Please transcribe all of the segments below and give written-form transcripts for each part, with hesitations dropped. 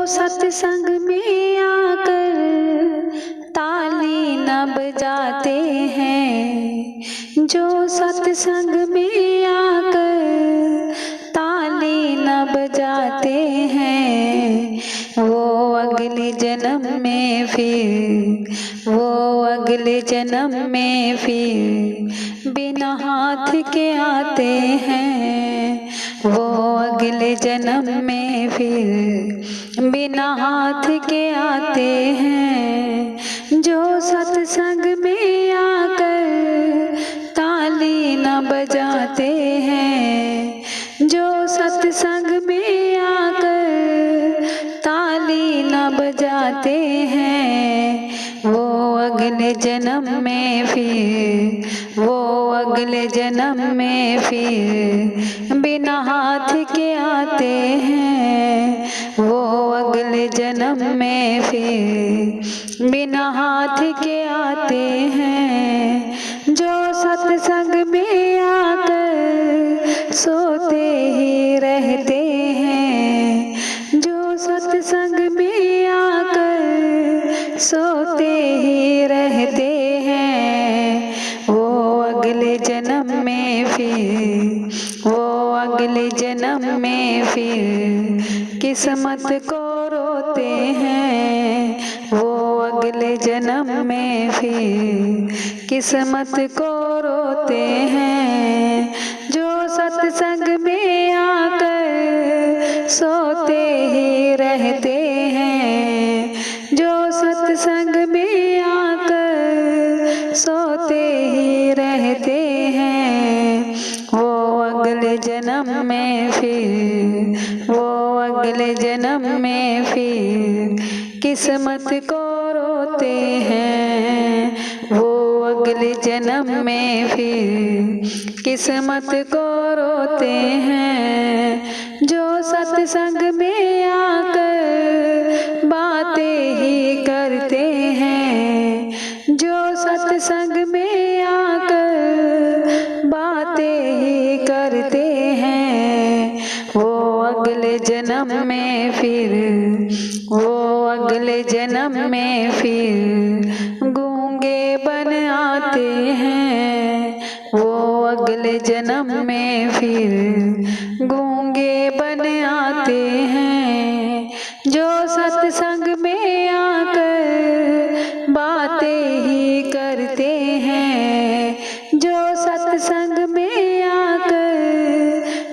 सत्संग में आकर ताली न बजाते हैं, जो सत्संग में आकर ताली न बजाते हैं, वो अगले जन्म में फिर बिना हाथ के आते हैं। वो अगले जन्म में फिर बिना हाथ के आते हैं। जो सत्संग में आकर ताली न बजाते हैं, जो सत्संग में आकर ताली न बजाते हैं, वो अगले जन्म में फिर बिना हाथ के आते हैं। वो अगले जन्म में फिर बिना हाथ के आते हैं। जो सत्संग में आकर सोते ही रहते हैं, जो सत्संग में आकर सोते ही रहते हैं, वो अगले जन्म में फिर किस्मत को रोते हैं। वो अगले जन्म में फिर किस्मत को रोते हैं। जो सत्संग में आकर सोते ही रहते हैं, जो सत्संग में आकर सोते ही रहते हैं, वो अगले जन्म में फिर किस्मत को रोते हैं। वो अगले जन्म में फिर किस्मत को रोते हैं। जो सत्संग में आकर बातें ही करते हैं, जो सत्संग में आकर बातें ही करते हैं, वो अगले जन्म में फिर गूंगे बन आते हैं। वो अगले जन्म में फिर गूंगे बन आते हैं। जो सत्संग में आकर बातें ही करते हैं, जो सत्संग में आकर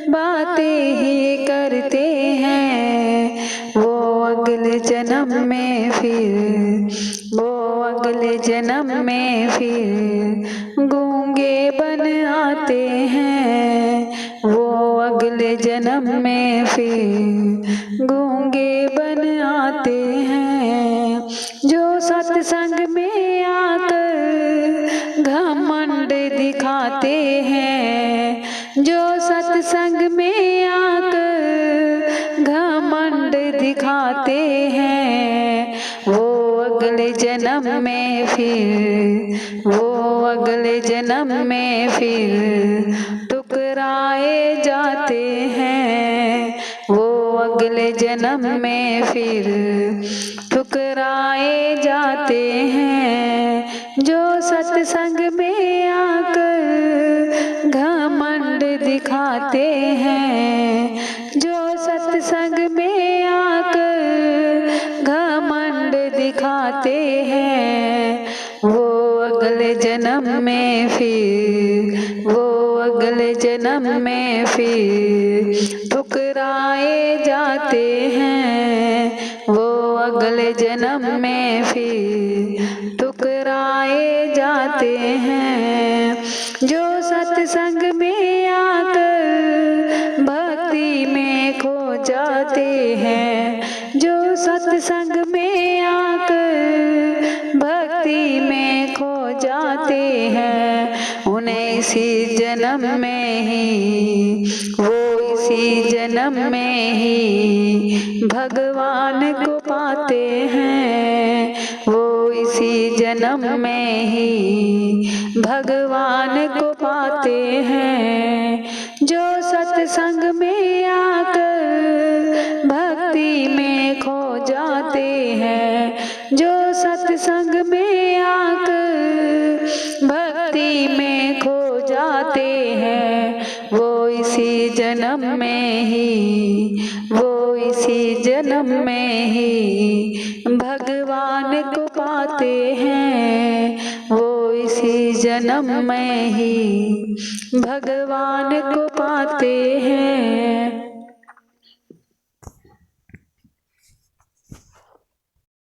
बातें ही करते हैं, वो अगले जन्म में फिर गूंगे बन आते हैं। वो अगले जन्म में फिर गूंगे बन आते हैं। जो सत्संग में आकर घमंड दिखाते हैं, जो सत्संग में आकर घमंड दिखाते हैं, वो अगले जन्म में फिर ठुकराए जाते हैं। वो अगले जन्म में फिर ठुकराए जाते हैं। जो सत्संग में आकर घमंड दिखाते हैं, जो सत्संग में आकर घमंड दिखाते हैं, वो अगले जन्म में फिर ठुकराए जाते हैं। वो अगले जन्म में फिर ठुकराए जाते हैं। जो सत्संग में आकर भक्ति में खो जाते हैं, जो सत्संग में आकर भक्ति में खो जाते हैं, उन्हें इसी जन्म में ही भगवान को पाते हैं। वो इसी जन्म में ही भगवान को पाते हैं। जो सत्संग में आकर भक्ति में खो जाते हैं वो इसी जन्म में ही, वो इसी जन्म में ही भगवान को पाते हैं वो इसी जन्म में ही भगवान को पाते हैं।